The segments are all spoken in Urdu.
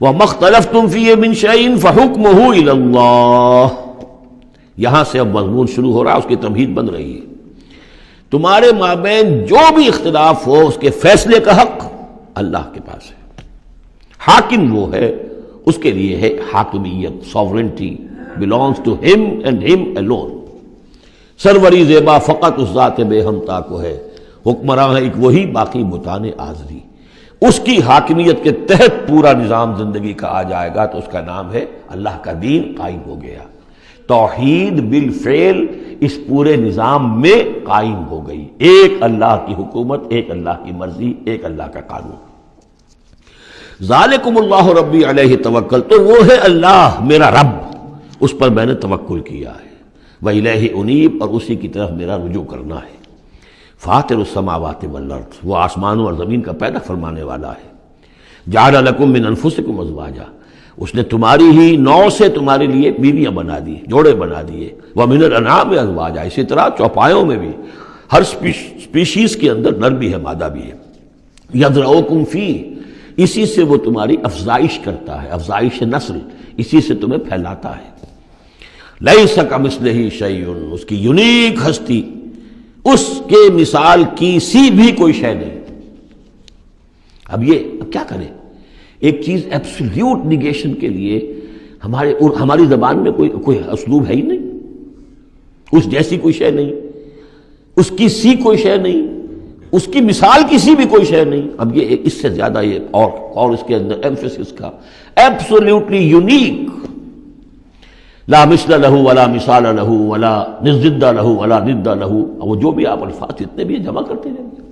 وَمَا اخْتَلَفْتُمْ فِيهِ مِنْ شَيْءٍ فَحُكْمُهُ إِلَى اللَّهِ۔ یہاں سے اب مضمون شروع ہو رہا ہے، اس کی تمہید بن رہی ہے۔ تمہارے مابین جو بھی اختلاف ہو اس کے فیصلے کا حق اللہ کے پاس ہے۔ حاکم وہ ہے، اس کے لیے ہے حاکمیت، sovereignty belongs to him and him alone۔ سروری زیبا فقط اس ذات بے ہمتا کو ہے، حکمراں ہے ایک وہی، باقی بتان آزری۔ اس کی حاکمیت کے تحت پورا نظام زندگی کا آ جائے گا تو اس کا نام ہے اللہ کا دین قائم ہو گیا۔ توحید بالفعل اس پورے نظام میں قائم ہو گئی، ایک اللہ کی حکومت، ایک اللہ کی مرضی، ایک اللہ کا قانون۔ ذالکم اللہ ربی علیہ توکل، تو وہ ہے اللہ میرا رب، اس پر میں نے توکل کیا ہے۔ وَإِلَيْهِ أُنِيبُ، اور اسی کی طرف میرا رجوع کرنا ہے۔ فاطر السماوات والارض، وہ آسمانوں اور زمین کا پیدا فرمانے والا ہے۔ جعل لکم من انفسکم ازواجا، اس نے تمہاری ہی نوع سے تمہارے لیے بیویاں بنا دی، جوڑے بنا دیے۔ وَمِنَ الْأَنْعَامِ أَزْوَاجًا، اسی طرح چوپایوں میں بھی ہر سپیشیز کے اندر نر بھی ہے، مادہ بھی ہے۔ یذرؤکم فیہ، اسی سے وہ تمہاری افزائش کرتا ہے، افزائش نسل، اسی سے تمہیں پھیلاتا ہے۔ لیس کمثلہ شیء، اس کی یونیک ہستی، اس کے مثال کی سی بھی کوئی شے نہیں۔ اب کیا کریں؟ ایک چیز ایبسلیوٹ نیگیشن کے لیے ہماری زبان میں کوئی اسلوب ہے ہی نہیں، اس جیسی کوئی شے نہیں، اس کی سی کوئی شے نہیں، اس کی مثال کی سی بھی کوئی شے نہیں۔ اب یہ اس سے زیادہ یہ اور اس کے اندر ایمفیسس کا ایبسلیوٹلی یونیک، لا مثل لہ ولا مثال لہ ولا ضد لہ ولا ند لہ، وہ جو بھی آپ الفاظ اتنے بھی جمع کرتے رہیں گے۔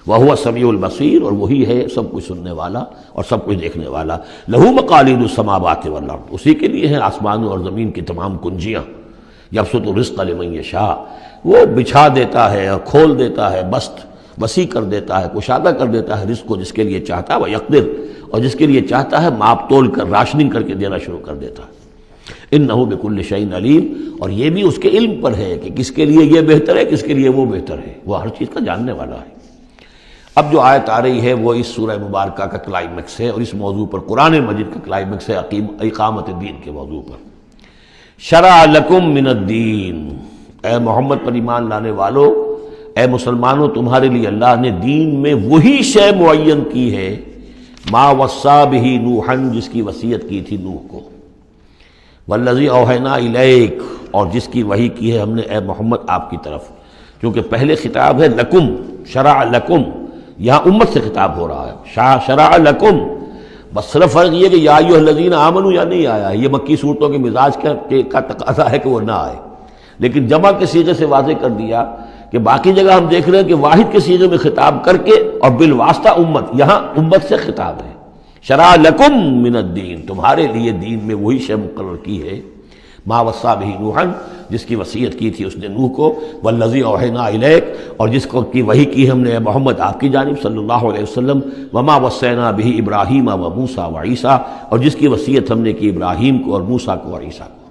وَهُوَ السَّمِيعُ الْبَصِيرُ، اور وہی ہے سب کچھ سننے والا اور سب کچھ دیکھنے والا۔ لَهُ مَقَالِيدُ السَّمَاوَاتِ وَالْأَرْضِ، اسی کے لیے ہیں آسمانوں اور زمین کی تمام کنجیاں۔ يَبْسُطُ الرِّزْقَ لِمَن يَشَاءُ، وہ بچھا دیتا ہے اور کھول دیتا ہے، بسط وسیع کر دیتا ہے، کشادہ کر دیتا ہے رزق کو جس کے لیے چاہتا ہے، وَيَقْدِرُ، اور جس کے لیے چاہتا ہے ماپ تول کر راشننگ کر کے دینا شروع کر دیتا ہے۔ انہ بکل شیء علیم، اور یہ بھی اس کے علم پر ہے کہ کس کے لیے یہ بہتر ہے، کس کے لیے وہ بہتر ہے، وہ ہر چیز کا جاننے والا ہے۔ اب جو آیت آ رہی ہے وہ اس سورہ مبارکہ کا کلائمیکس ہے، اور اس موضوع پر قرآن مجید کا کلائمیکس ہے، اقامت دین کے موضوع پر۔ شرع لکم من الدین، اے محمد پر ایمان لانے والو، اے مسلمانوں، تمہارے لیے اللہ نے دین میں وہی شے معین کی ہے، ما وصی بہ نوحا، جس کی وصیت کی تھی نوح کو، والذی اوحینا الیک، اور جس کی وحی کی ہے ہم نے اے محمد آپ کی طرف۔ کیونکہ پہلے خطاب ہے لکم، شرع لکم، یہاں امت سے خطاب ہو رہا ہے، شرع لکم، بس صرف فرق یہ کہ یا ایھا الذین آمنوا یا نہیں آیا ہے، یہ مکی صورتوں کے مزاج کا تقاضا ہے کہ وہ نہ آئے، لیکن جمع کے صیغے سے واضح کر دیا کہ باقی جگہ ہم دیکھ رہے ہیں کہ واحد کے صیغے میں خطاب کر کے اور بالواسطہ امت، یہاں امت سے خطاب ہے۔ شرع لکم من الدین، تمہارے لیے دین میں وہی شے مقرر کی ہے، ما وصی بہ نوحا، جس کی وصیت کی تھی اس نے نوح کو، والذی اوحینا الیک، اور جس کو کی وحی کی ہم نے محمد آپ کی جانب صلی اللہ علیہ وسلم، وما وصینا بہ ابراہیم و موسیٰ و عیسیٰ، اور جس کی وصیت ہم نے کی ابراہیم کو اور موسیٰ کو اور عیسیٰ کو،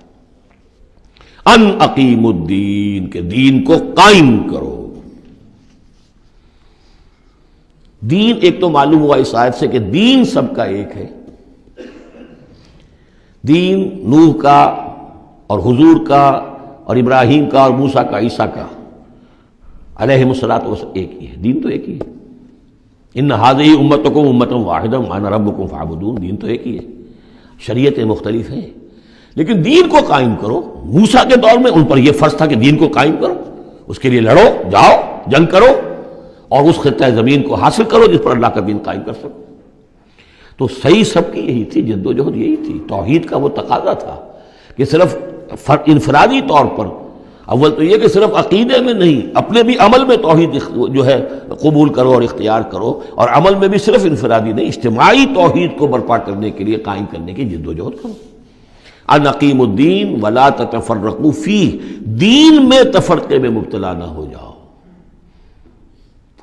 ان اقیموا الدین، کہ دین کو قائم کرو۔ دین ایک تو معلوم ہوا اس آیت سے کہ دین سب کا ایک ہے، دین نوح کا اور حضور کا اور ابراہیم کا اور موسیٰ کا، عیسیٰ کا علیہم الصلاۃ والسلام ایک ہی ہے، دین تو ایک ہی ہے۔ ان ھذہ امتکم امۃ واحدۃ وانا ربکم فاعبدون، دین تو ایک ہی ہے، شریعتیں مختلف ہیں لیکن دین کو قائم کرو۔ موسیٰ کے دور میں ان پر یہ فرض تھا کہ دین کو قائم کرو، اس کے لیے لڑو، جاؤ، جنگ کرو اور اس خطہ زمین کو حاصل کرو جس پر اللہ کا دین قائم کر سکو۔ تو صحیح سب کی یہی تھی، جد و جہد یہی تھی۔ توحید کا وہ تقاضا تھا کہ صرف انفرادی طور پر، اول تو یہ کہ صرف عقیدے میں نہیں، اپنے بھی عمل میں توحید جو ہے قبول کرو اور اختیار کرو، اور عمل میں بھی صرف انفرادی نہیں، اجتماعی توحید کو برپا کرنے کے لیے، قائم کرنے کی جد و جہد کرو۔ ان اقیموا الدین ولا تتفرقوا فیہ، دین میں تفرقے میں مبتلا نہ ہو جاؤ۔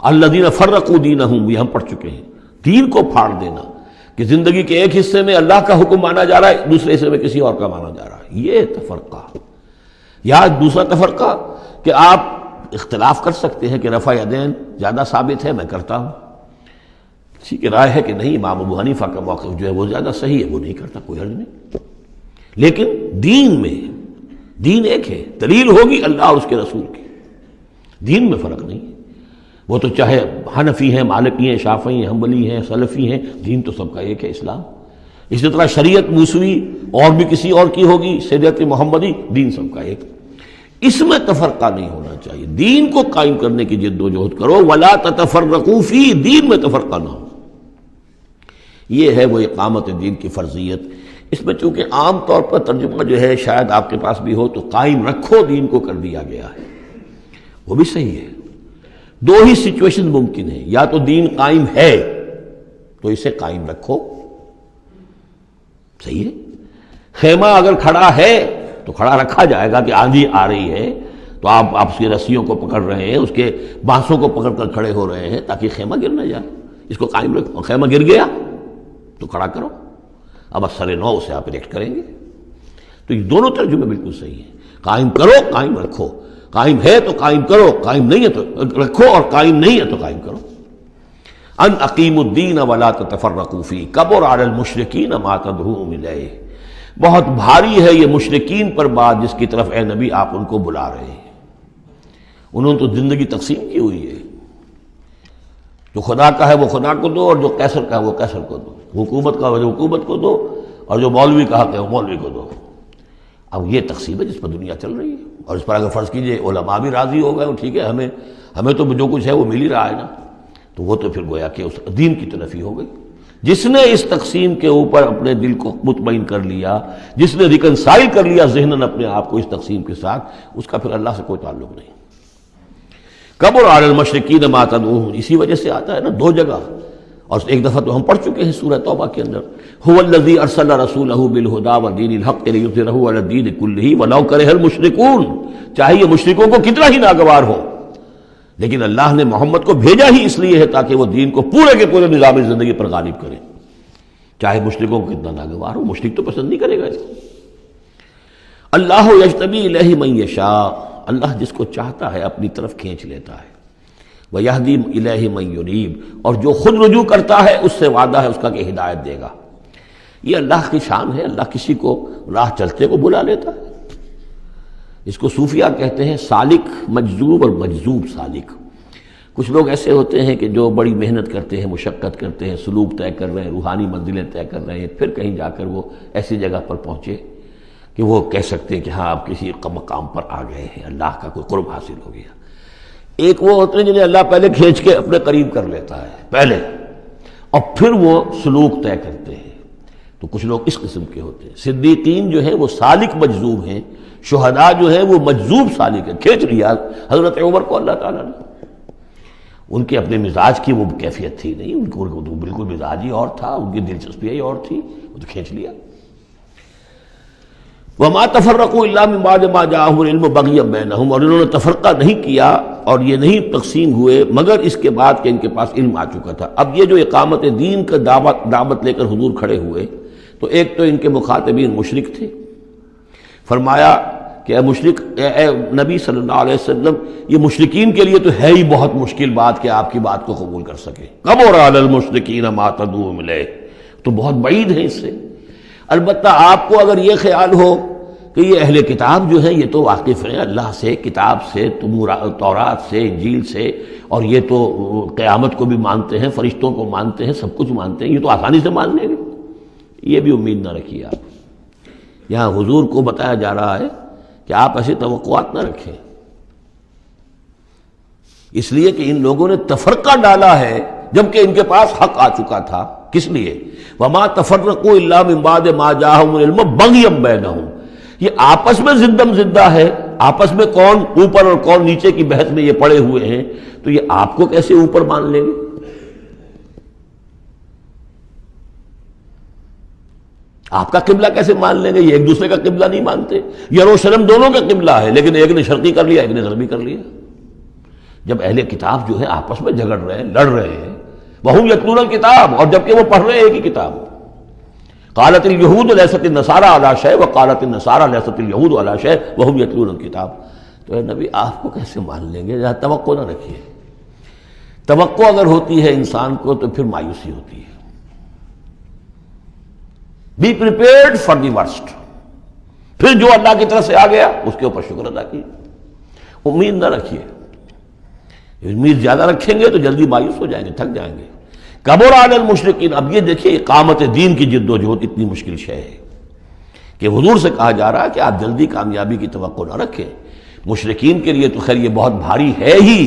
الذین فرقوا دینہم، یہ ہم پڑھ چکے ہیں، دین کو پھاڑ دینا کہ زندگی کے ایک حصے میں اللہ کا حکم مانا جا رہا ہے، دوسرے حصے میں کسی اور کا مانا جا رہا ہے، یہ تفرقہ۔ یا دوسرا تفرقہ کہ آپ اختلاف کر سکتے ہیں کہ رفع یدین زیادہ ثابت ہے، میں کرتا ہوں، کسی کی رائے ہے کہ نہیں امام ابو حنیفہ کا موقف جو ہے وہ زیادہ صحیح ہے، وہ نہیں کرتا، کوئی حرج نہیں، لیکن دین میں دین ایک ہے، دلیل ہوگی اللہ اور اس کے رسول کی، دین میں فرق نہیں ہے۔ وہ تو چاہے حنفی ہیں، مالکی ہیں، شافعی ہیں، حنبلی ہیں، سلفی ہیں، دین تو سب کا ایک ہے، اسلام۔ اسی طرح شریعت موسوی اور بھی کسی اور کی ہوگی، شریعت محمدی، دین سب کا ایک، اس میں تفرقہ نہیں ہونا چاہیے۔ دین کو قائم کرنے کی جد و جہد کرو، ولا تتفرقوا فی، دین میں تفرقہ نہ ہو۔ یہ ہے وہ اقامت دین کی فرضیت۔ اس میں چونکہ عام طور پر ترجمہ جو ہے شاید آپ کے پاس بھی ہو تو قائم رکھو دین کو کر دیا گیا ہے، وہ بھی صحیح ہے۔ دو ہی سچویشن ممکن ہے، یا تو دین قائم ہے تو اسے قائم رکھو، صحیح ہے۔ خیمہ اگر کھڑا ہے تو کھڑا رکھا جائے گا کہ آندھی آ رہی ہے تو آپ اس کی رسیوں کو پکڑ رہے ہیں، اس کے بانسوں کو پکڑ کر کھڑے ہو رہے ہیں تاکہ خیمہ گر نہ جائے، اس کو قائم رکھو۔ خیمہ گر گیا تو کھڑا کرو، اب اثر نو سے آپ ریکٹ کریں گے۔ تو یہ دونوں ترجمے بالکل صحیح ہیں، قائم کرو، قائم رکھو، قائم ہے تو قائم کرو، قائم نہیں ہے تو رکھو، اور قائم نہیں ہے تو قائم کرو۔ ان اقیموا الدین ولا تتفرقوا فیہ کبر علی المشرکین ما تدعوہم الیہ، بہت بھاری ہے یہ مشرکین پر بات جس کی طرف اے نبی آپ ان کو بلا رہے ہیں۔ انہوں نے تو زندگی تقسیم کی ہوئی ہے، جو خدا کا ہے وہ خدا کو دو، اور جو قیصر کا ہے وہ قیصر کو دو، حکومت کا ہے وہ حکومت کو دو، اور جو مولوی کا حق ہے وہ مولوی کو دو۔ اب یہ تقسیم ہے جس پر دنیا چل رہی ہے، اور اس پر اگر فرض کیجئے علماء بھی راضی ہو گئے، ٹھیک ہے، ہمیں تو جو کچھ ہے وہ مل ہی رہا ہے نا، تو وہ تو پھر گویا کہ اس دین کی طرف ہی ہو گئی۔ جس نے اس تقسیم کے اوپر اپنے دل کو مطمئن کر لیا، جس نے ریکنسائل کر لیا ذہناً اپنے آپ کو اس تقسیم کے ساتھ، اس کا پھر اللہ سے کوئی تعلق نہیں۔ کبر علی المشرکین ما تدعوہم، اسی وجہ سے آتا ہے نا دو جگہ، اور ایک دفعہ تو ہم پڑھ چکے ہیں سورہ توبہ کے اندر، هو الذی ارسل رسولہ بالہدی ودین الحق لیظہرہ علی الدین کلہ ولو کرہ المشرکون، چاہے یہ مشرکوں کو کتنا ہی ناگوار ہو، لیکن اللہ نے محمد کو بھیجا ہی اس لیے ہے تاکہ وہ دین کو پورے کے پورے نظام زندگی پر غالب کرے، چاہے مشرکوں کو کتنا ناگوار ہو، مشرک تو پسند نہیں کرے گا اس کو۔ اللہ یجتبی الیہ من یشاء، اللہ جس کو چاہتا ہے اپنی طرف کھینچ لیتا ہے، وَيَهْدِي إِلَيْهِ مَن يُنِيبُ، اور جو خود رجوع کرتا ہے اس سے وعدہ ہے اس کا کہ ہدایت دے گا۔ یہ اللہ کی شان ہے، اللہ کسی کو راہ چلتے کو بلا لیتا ہے۔ اس کو صوفیہ کہتے ہیں سالک مجذوب اور مجذوب سالک۔ کچھ لوگ ایسے ہوتے ہیں کہ جو بڑی محنت کرتے ہیں، مشقت کرتے ہیں، سلوک طے کر رہے ہیں، روحانی منزلیں طے کر رہے ہیں، پھر کہیں جا کر وہ ایسی جگہ پر پہنچے کہ وہ کہہ سکتے ہیں کہ ہاں آپ کسی مقام پر آ گئے ہیں، اللہ کا کوئی قرب حاصل ہو گیا۔ ایک وہ ہوتے ہیں جنہیں اللہ پہلے کھینچ کے اپنے قریب کر لیتا ہے پہلے، اور پھر وہ سلوک طے کرتے ہیں، تو کچھ لوگ اس قسم کے ہوتے ہیں۔ صدیقین جو ہیں وہ سالک مجذوب ہیں، شہداء جو ہیں وہ مجذوب سالک ہیں، کھینچ لیا حضرت عمر کو اللہ تعالیٰ نے۔ ان کے اپنے مزاج کی وہ کیفیت تھی نہیں، ان کو بالکل مزاج ہی اور تھا، ان کی دلچسپی ہی اور تھی، وہ تو کھینچ لیا۔ وما تفرقوا الا من بعد ما جاءهم العلم بغيا بينهم، اور انہوں نے تفرقہ نہیں کیا اور یہ نہیں تقسیم ہوئے مگر اس کے بعد کہ ان کے پاس علم آ چکا تھا۔ اب یہ جو اقامت دین کا دعوت لے کر حضور کھڑے ہوئے تو ایک تو ان کے مخاطبین مشرک تھے، فرمایا کہ اے مشرک، اے نبی صلی اللہ علیہ وسلم، یہ مشرکین کے لیے تو ہے ہی بہت مشکل بات کہ آپ کی بات کو قبول کر سکے، کبر علی المشرکین ما تدعوہم الیہ، تو بہت بعید ہے اس سے۔ البتہ آپ کو اگر یہ خیال ہو کہ یہ اہل کتاب جو ہیں یہ تو واقف ہیں اللہ سے، کتاب سے، تورات سے، انجیل سے، اور یہ تو قیامت کو بھی مانتے ہیں، فرشتوں کو مانتے ہیں، سب کچھ مانتے ہیں، یہ تو آسانی سے مان لیں گے، یہ بھی امید نہ رکھیے آپ۔ یہاں حضور کو بتایا جا رہا ہے کہ آپ ایسی توقعات نہ رکھیں، اس لیے کہ ان لوگوں نے تفرقہ ڈالا ہے جبکہ ان کے پاس حق آ چکا تھا۔ کس لیے؟ وما تفرقوا الا من بعد ما جاءهم العلم بغيا بينهم، یہ آپس میں زدم زدہ ہے، آپس میں کون اوپر اور کون نیچے کی بحث میں یہ پڑے ہوئے ہیں، تو یہ آپ کو کیسے اوپر مان لیں گے؟ آپ کا قبلہ کیسے مان لیں گے؟ یہ ایک دوسرے کا قبلہ نہیں مانتے، یروشلم دونوں کا قبلہ ہے لیکن ایک نے شرقی کر لیا، ایک نے غربی کر لیا۔ جب اہل کتاب جو ہے آپس میں جھگڑ رہے ہیں، لڑ رہے ہیں، وَهُمْ يَتْلُونَ الْكِتَابَ، اور جبکہ وہ پڑھ رہے ہیں ایک ہی کتاب۔ قالت اليهود ليست النصارى على شيء وقالت النصارى ليست اليهود على شيء وهم يتلون الكتاب۔ تو اے نبی آپ کو کیسے مان لیں گے؟ توقع نہ رکھیے۔ توقع اگر ہوتی ہے انسان کو تو پھر مایوسی ہوتی ہے. Be prepared for the worst. پھر جو اللہ کی طرف سے آ گیا اس کے اوپر شکر ادا کیجیے. امید نہ رکھیے. امید زیادہ رکھیں گے تو جلدی مایوس ہو جائیں گے, تھک جائیں گے. کبر علی المشرکین. اب یہ دیکھیے اقامت دین کی جد و جہد اتنی مشکل شے ہے کہ حضور سے کہا جا رہا ہے کہ آپ جلدی کامیابی کی توقع نہ رکھیں. مشرکین کے لیے تو خیر یہ بہت بھاری ہے ہی,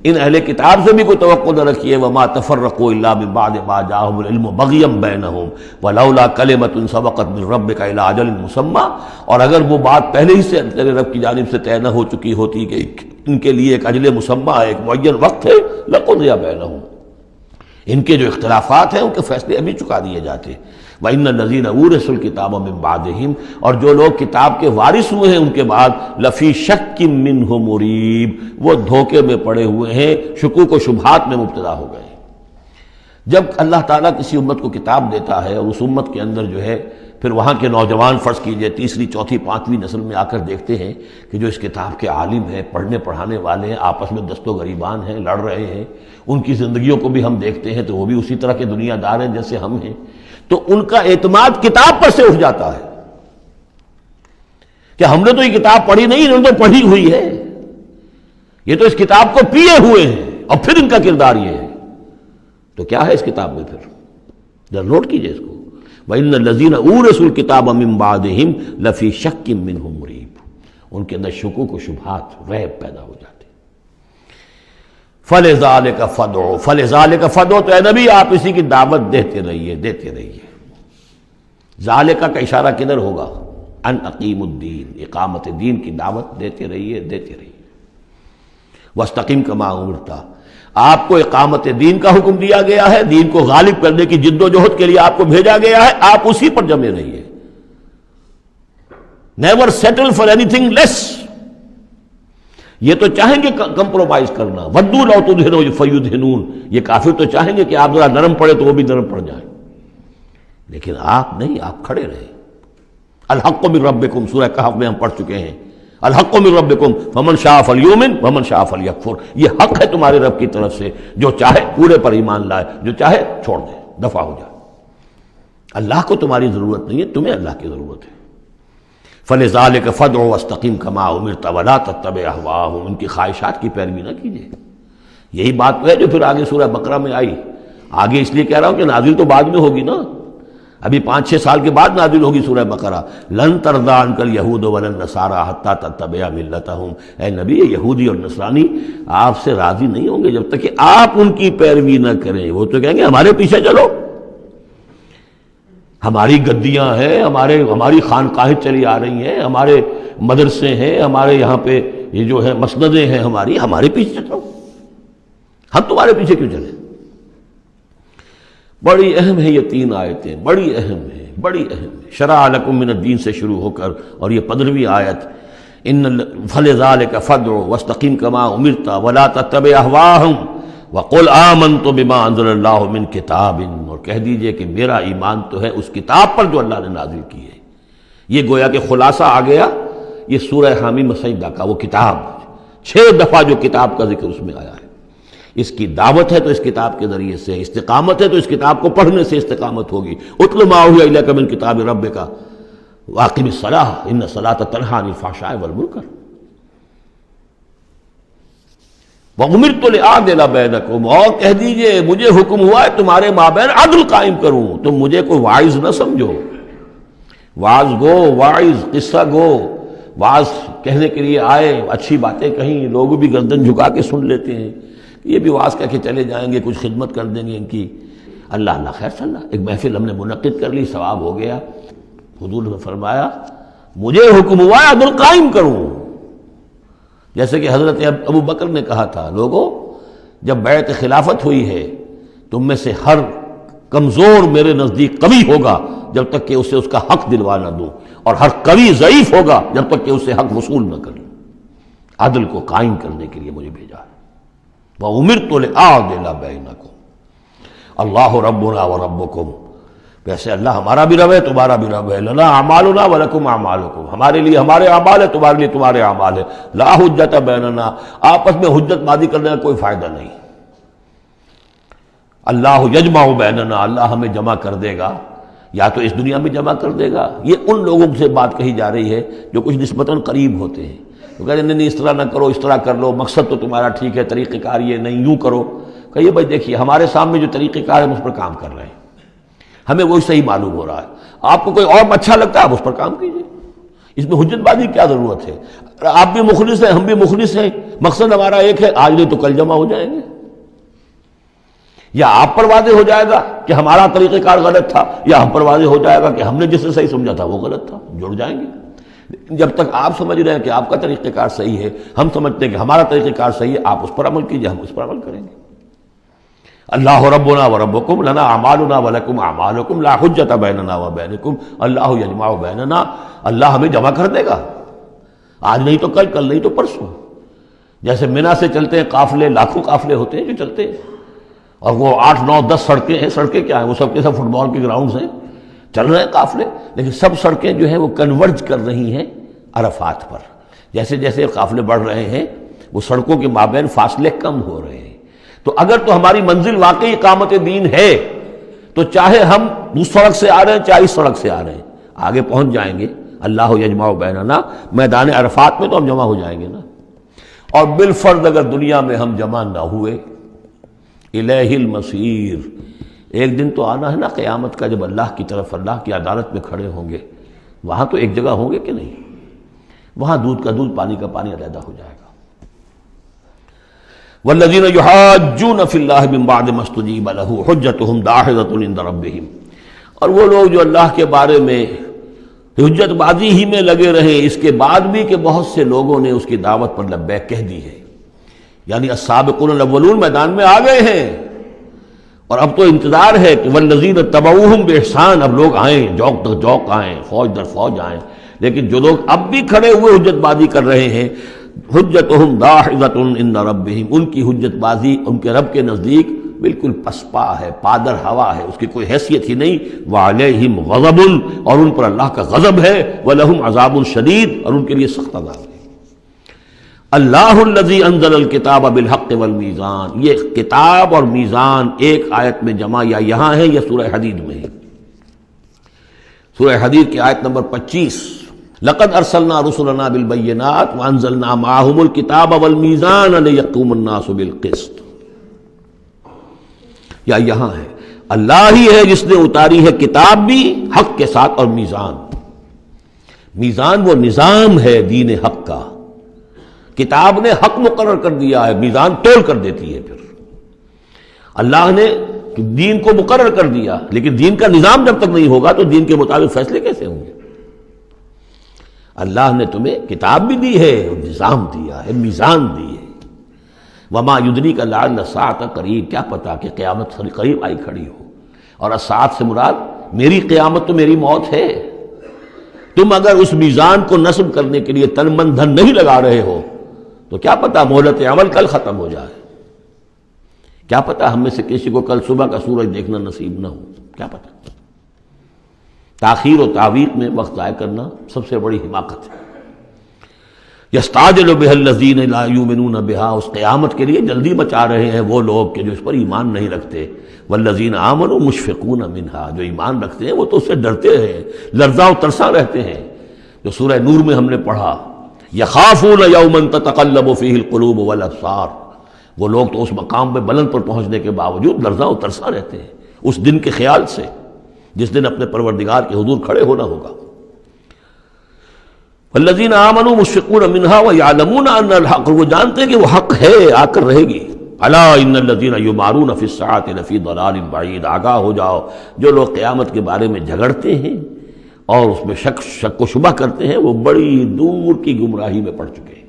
ان اہل کتاب سے بھی کوئی توقع نہ رکھیے. وما تفرقوا الا من بعد ما جاءهم العلم بغيا بينهم ولولا كلمة سبقت من ربك الى اجل مسمى. اور اگر وہ بات پہلے ہی سے تیرے رب کی جانب سے طے نہ ہو چکی ہوتی کہ ان کے لیے ایک اجل مسمى, ایک معین وقت ہے, لقضي بينهم. ان کے جو اختلافات ہیں ان کے فیصلے ابھی چکا دیے جاتے. وَإِنَّ الَّذِينَ أُورِثُوا الْكِتَابَ مِن بَعْدِهِمْ. اور جو لوگ کتاب کے وارث ہوئے ہیں ان کے بعد, لَفِي شَكٍّ مِّنْهُ مُرِيبٍ. وہ دھوکے میں پڑے ہوئے ہیں, شکوک و شبہات میں مبتلا ہو گئے. جب اللہ تعالیٰ کسی امت کو کتاب دیتا ہے اور اس امت کے اندر جو ہے پھر وہاں کے نوجوان فرض کیجئے تیسری چوتھی پانچویں نسل میں آ کر دیکھتے ہیں کہ جو اس کتاب کے عالم ہیں, پڑھنے پڑھانے والے ہیں, آپس میں دست و گریبان ہیں, لڑ رہے ہیں, ان کی زندگیوں کو بھی ہم دیکھتے ہیں تو وہ بھی اسی طرح کے دنیا دار ہیں جیسے ہم ہیں, تو ان کا اعتماد کتاب پر سے اٹھ جاتا ہے کہ ہم نے تو یہ کتاب پڑھی نہیں, انہوں نے تو پڑھی ہوئی ہے, یہ تو اس کتاب کو پیے ہوئے ہیں, اور پھر ان کا کردار یہ ہے. تو کیا ہے اس کتاب میں پھر, ذرا نوٹ کیجئے اس کو. وَإِنَّ الَّذِينَ أُورِثُوا الْكِتَابَ مِن بَعْدِهِمْ لَفِي شَكٍّ مِّنْهُ مُرِيبٍ. ان کے اندر شکوک و شبہات, ریب پیدا ہو جاتے. فَلِذَلِكَ فَادْعُ. فَلِذَلِكَ فَادْعُ. تو اے نبی آپ اسی کی دعوت دیتے رہیے, دیتے رہیے. ذالکہ کا اشارہ کدھر ہوگا؟ ان اقیم الدین, اقامت دین کی دعوت دیتے رہیے, دیتے رہیے. وَاسْتَقِمْ كَمَا أُمِرْتَ. آپ کو اقامت دین کا حکم دیا گیا ہے, دین کو غالب کرنے کی جد و جہد کے لیے آپ کو بھیجا گیا ہے, آپ اسی پر جمے رہیے. Never settle for anything less. یہ تو چاہیں گے کمپرومائز کرنا, ودوا لو تدہنوا فیدہنون. یہ کافر تو چاہیں گے کہ آپ ذرا نرم پڑے تو وہ بھی نرم پڑ جائیں, لیکن آپ نہیں, آپ کھڑے رہے. الحق من ربکم, سورہ کہف میں ہم پڑھ چکے ہیں, الحق من ربکم فمن شاء فلیؤمن ومن شاء فلیکفر. یہ حق ہے تمہارے رب کی طرف سے, جو چاہے پورے پر ایمان لائے, جو چاہے چھوڑ دے, دفع ہو جائے. اللہ کو تمہاری ضرورت نہیں ہے, تمہیں اللہ کی ضرورت ہے. فَلِذَلِكَ فَادْعُ وَاسْتَقِمْ كَمَا أُمِرْتَ وَلَا تَتَّبِعْ أَهْوَاءَهُمْ. ان کی خواہشات کی پیروی نہ کیجیے. یہی بات ہے جو پھر آگے سورہ بقرہ میں آئی. آگے اس لیے کہہ رہا ہوں کہ نازل تو بعد میں ہوگی نا, ابھی 5-6 سال کے بعد نازل ہوگی سورہ بقرہ. لن ترضى عنك اليهود ولا النصارى حتى تتبع ملتهم. اے نبی, یہ یہودی اور نصرانی آپ سے راضی نہیں ہوں گے جب تک کہ آپ ان کی پیروی نہ کریں. وہ تو کہیں گے ہمارے پیچھے چلو, ہماری گدیاں ہیں, ہماری خانقاہیں چلی آ رہی ہیں, ہمارے مدرسے ہیں, ہمارے یہاں پہ یہ جو ہے مسندیں ہیں ہمارے پیچھے چلو, ہم تمہارے پیچھے کیوں چلیں. بڑی اہم ہے یہ 3 آیتیں, بڑی اہم ہے, بڑی اہم ہے. شرع لکم من الدین سے شروع ہو کر اور یہ 15ویں آیت, فلذلک فادع واستقم کما امرت ولا تتبع اهواءهم وقل آمنت بما انزل اللہ من کتاب. اور کہہ دیجئے کہ میرا ایمان تو ہے اس کتاب پر جو اللہ نے نازل کی ہے. یہ گویا کہ خلاصہ آ گیا یہ سورہ حامیم سجدہ کا, وہ کتاب 6 دفعہ جو کتاب کا ذکر اس میں آیا ہے. اس کی دعوت ہے تو اس کتاب کے ذریعے سے, استقامت ہے تو اس کتاب کو پڑھنے سے استقامت ہوگی. اتل ما اوحی الیک من کتاب ربک واقم الصلاۃ ان الصلاۃ تنہی عن الفحشاء والمنکر وامرت لأعدل بینکم. اور کہہ دیجئے مجھے حکم ہوا ہے تمہارے مابین عدل قائم کروں. تم مجھے کوئی واعظ نہ سمجھو, واعظ گو, واعظ قصہ گو, واعظ کہنے کے لیے آئے, اچھی باتیں کہیں, لوگ بھی گردن جھکا کے سن لیتے ہیں, یہ بھی واعظ کہہ کے چلے جائیں گے, کچھ خدمت کر دیں گے ان کی. اللہ اللہ خیر صلی اللہ, ایک محفل ہم نے منعقد کر لی, ثواب ہو گیا. حضور نے فرمایا مجھے حکم ہوا ہے عدل قائم کروں. جیسے کہ حضرت ابو بکر نے کہا تھا, لوگوں جب بیعت خلافت ہوئی ہے تم میں سے ہر کمزور میرے نزدیک قوی ہوگا جب تک کہ اسے اس کا حق دلوا نہ دوں, اور ہر قوی ضعیف ہوگا جب تک کہ اسے حق وصول نہ کروں. عدل کو قائم کرنے کے لیے مجھے بھیجا ہے. وَأُمِرْتُ لِأَعْدِلَ بَيْنَكُمْ اللَّهُ رَبُّنَا وَرَبُّكُمْ. ویسے اللہ ہمارا بھی رب ہے, تمہارا بھی رب ہے. لَنَا أَعْمَالُنَا وَلَكُمْ أَعْمَالُكُمْ. ہمارے لیے ہمارے اعمال ہے, تمہارے لیے تمہارے اعمال ہے. لَا حُجَّةَ بَيْنَنَا. آپس میں حجت بازی کرنے کا کوئی فائدہ نہیں. اللہ یجمع بیننا، اللہ ہمیں جمع کر دے گا، یا تو اس دنیا میں جمع کر دے گا۔ یہ ان لوگوں سے بات کہی جا رہی ہے جو کچھ نسبتاً قریب ہوتے ہیں، تو کہتے ہیں نہیں اس طرح نہ کرو، اس طرح کر لو، مقصد تو تمہارا ٹھیک ہے، طریقہ کار یہ نہیں، یوں کرو۔ کہیے بھائی دیکھیے ہمارے سامنے جو طریقہ کار ہے ہم اس پر کام کر رہے ہیں، ہمیں وہی صحیح معلوم ہو رہا ہے، آپ کو کوئی اور اچھا لگتا ہے آپ اس پر کام کیجیے، اس میں حجت بازی کیا ضرورت ہے؟ آپ بھی مخلص ہیں، ہم بھی مخلص ہیں، مقصد ہمارا ایک ہے، آج نہیں تو کل جمع ہو جائیں گے۔ یا آپ پر واضح ہو جائے گا کہ ہمارا طریقہ کار غلط تھا، یا ہم پر واضح ہو جائے گا کہ ہم نے جسے صحیح سمجھا تھا وہ غلط تھا، جڑ جائیں گے۔ جب تک آپ سمجھ رہے ہیں کہ آپ کا طریقہ کار صحیح ہے، ہم سمجھتے ہیں کہ ہمارا طریقہ کار صحیح ہے، آپ اس پر عمل کیجیے، ہم اس پر عمل کریں گے۔ اللہ ربنا وربکم لنا اعمالنا ولکم اعمالکم لا حجۃ بیننا وبینکم اللہ یجمع بیننا، اللہ ہمیں جمع کر دے گا، آج نہیں تو کل، کل نہیں تو پرسوں۔ جیسے منی سے چلتے ہیں قافلے، لاکھوں قافلے ہوتے ہیں جو چلتے ہیں، اور وہ 8 9 10 سڑکیں ہیں، سڑکیں کیا ہیں، وہ سب کے سب فٹ بال کے گراؤنڈز ہیں، چل رہے ہیں قافلے، لیکن سب سڑکیں جو ہیں وہ کنورج کر رہی ہیں عرفات پر۔ جیسے جیسے قافلے بڑھ رہے ہیں وہ سڑکوں کے مابین فاصلے کم ہو رہے ہیں۔ تو اگر تو ہماری منزل واقعی اقامت دین ہے تو چاہے ہم اس سڑک سے آ رہے ہیں چاہے اس سڑک سے آ رہے ہیں، آگے پہنچ جائیں گے۔ اللہ یجمع بیننا، میدان عرفات میں تو ہم جمع ہو جائیں گے نا۔ اور بالفرض اگر دنیا میں ہم جمع نہ ہوئے، الیہ المصیر، ایک دن تو آنا ہے نا قیامت کا، جب اللہ کی طرف اللہ کی عدالت میں کھڑے ہوں گے، وہاں تو ایک جگہ ہوں گے کہ نہیں؟ وہاں دودھ کا دودھ پانی کا پانی علیحدہ ہو جائے گا۔ والذین یحاجون فی اللہ من بعد ما استجیب لہ حجتہم داحضۃ عند ربہم، اور وہ لوگ جو اللہ کے بارے میں حجت بازی ہی میں لگے رہے اس کے بعد بھی کہ بہت سے لوگوں نے اس کی دعوت پر لبیک کہہ دی ہے، یعنی السابقون الاولون میدان میں آ گئے ہیں، اور اب تو انتظار ہے کہ والذین تبعوہم بإحسان، اب لوگ آئیں، جوق در جوق آئیں، فوج در فوج آئیں، لیکن جو لوگ اب بھی کھڑے ہوئے حجت بازی کر رہے ہیں، حجتہم داحضۃ عند ربہم، ان کی حجت بازی ان کے رب کے نزدیک بالکل پسپا ہے، پادر ہوا ہے، اس کی کوئی حیثیت ہی نہیں۔ وعلیہم غضب، اور ان پر اللہ کا غضب ہے، ولہم عذاب شدید، اور ان کے لیے سخت عذاب ہے۔ اللہ الذی انزل الکتاب بالحق والمیزان، یہ کتاب اور میزان ایک آیت میں جمع یا یہاں ہے یا سورہ حدید میں ہے۔ سورہ حدید کی آیت نمبر 25، لقد ارسلنا رسلنا بالبینات وانزلنا معهم الکتاب والمیزان لیقوم الناس بالقسط، یا یہاں ہے اللہ ہی ہے جس نے اتاری ہے کتاب بھی حق کے ساتھ اور میزان۔ میزان وہ نظام ہے دین حق کا، کتاب نے حق مقرر کر دیا ہے، میزان تول کر دیتی ہے۔ پھر اللہ نے دین کو مقرر کر دیا، لیکن دین کا نظام جب تک نہیں ہوگا تو دین کے مطابق فیصلے کیسے ہوں گے؟ اللہ نے تمہیں کتاب بھی دی ہے، نظام دیا ہے، میزان دی ہے۔ وما یدریک لعل الساعۃ قریب، کیا پتا کہ قیامت قریب آئی کھڑی ہو، اور الساعۃ سے مراد میری قیامت تو میری موت ہے۔ تم اگر اس میزان کو نصب کرنے کے لیے تن من دھن نہیں لگا رہے ہو تو کیا پتا مہلت عمل کل ختم ہو جائے، کیا پتا ہم میں سے کسی کو کل صبح کا سورج دیکھنا نصیب نہ ہو، کیا پتا۔ تاخیر و تعویق میں وقت ضائع کرنا سب سے بڑی حماقت ہے۔ یستعجل بها الذین لا یؤمنون بها، اس قیامت کے لیے جلدی مچا رہے ہیں وہ لوگ کہ جو اس پر ایمان نہیں رکھتے۔ والذین آمنوا مشفقون منها، جو ایمان رکھتے ہیں وہ تو اس سے ڈرتے ہیں، لرزاں و ترساں رہتے ہیں، جو سورہ نور میں ہم نے پڑھا یخافون یوما تتقلب فیہ القلوب والابصار، وہ لوگ تو اس مقام پہ بلند پر پہنچنے کے باوجود لرزاں و ترساں رہتے ہیں اس دن کے خیال سے جس دن اپنے پروردگار کے حضور کھڑے ہونا ہوگا۔ والذین آمنوا مشفقون منها ویعلمون ان الحق، وہ جانتے ہیں کہ وہ حق ہے، آ کر رہے گی۔ الا ان الذین یمارون فی الساعۃ لفی ضلال بعید، آگاہ ہو جاؤ جو لوگ قیامت کے بارے میں جھگڑتے ہیں اور اس میں شک و شبہ کرتے ہیں وہ بڑی دور کی گمراہی میں پڑ چکے ہیں۔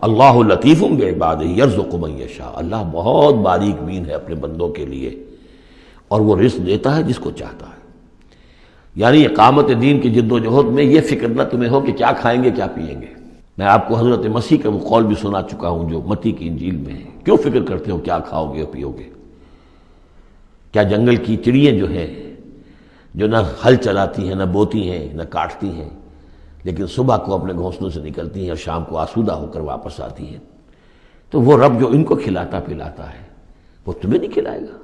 اللہ لطیف بعبادہ یرزق من یشاء، اللہ بہت باریک بین ہے اپنے بندوں کے لیے، اور وہ رزق دیتا ہے جس کو چاہتا ہے۔ یعنی اقامت دین کی جد و جہد میں یہ فکر نہ تمہیں ہو کہ کیا کھائیں گے کیا پیئیں گے۔ میں آپ کو حضرت مسیح کا وہ قول بھی سنا چکا ہوں جو متی کی انجیل میں ہے، کیوں فکر کرتے ہو کیا کھاؤ گے اور پیو گے؟ کیا جنگل کی چڑیاں جو ہیں جو نہ ہل چلاتی ہیں، نہ بوتی ہیں، نہ کاٹتی ہیں، لیکن صبح کو اپنے گھونسلوں سے نکلتی ہیں اور شام کو آسودہ ہو کر واپس آتی ہیں، تو وہ رب جو ان کو کھلاتا پلاتا ہے وہ تمہیں نہیں کھلائے گا؟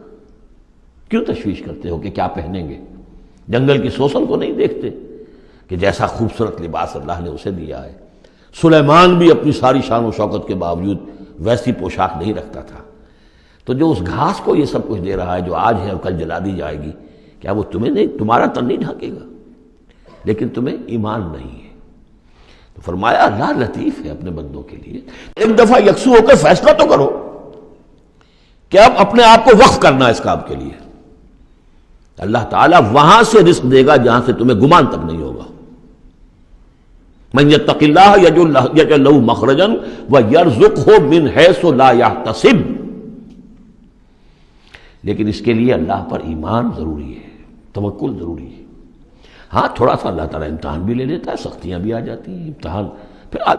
کیوں تشویش کرتے ہو کہ کیا پہنیں گے؟ جنگل کی سوسن کو نہیں دیکھتے کہ جیسا خوبصورت لباس اللہ نے اسے دیا ہے؟ سلیمان بھی اپنی ساری شان و شوکت کے باوجود ویسی پوشاک نہیں رکھتا تھا۔ تو جو اس گھاس کو یہ سب کچھ دے رہا ہے جو آج ہے اور کل جلا دی جائے گی، کیا وہ تمہیں نہیں، تمہارا تن نہیں ڈھانکے گا؟ لیکن تمہیں ایمان نہیں ہے۔ تو فرمایا اللہ لطیف ہے اپنے بندوں کے لیے۔ ایک دفعہ یکسو ہو کر فیصلہ تو کرو کہ اب اپنے آپ کو وقف کرنا ہے اس کام کے لیے۔ اللہ تعالیٰ وہاں سے رزق دے گا جہاں سے تمہیں گمان تک نہیں ہوگا۔ من یتق اللہ یجعل لہ مخرجا ویرزقہ من حیث لا یحتسب۔ لیکن اس کے لیے اللہ پر ایمان ضروری ہے، توکل ضروری ہے۔ ہاں تھوڑا سا اللہ تعالیٰ امتحان بھی لے لیتا ہے، سختیاں بھی آ جاتی ہیں، امتحان پھر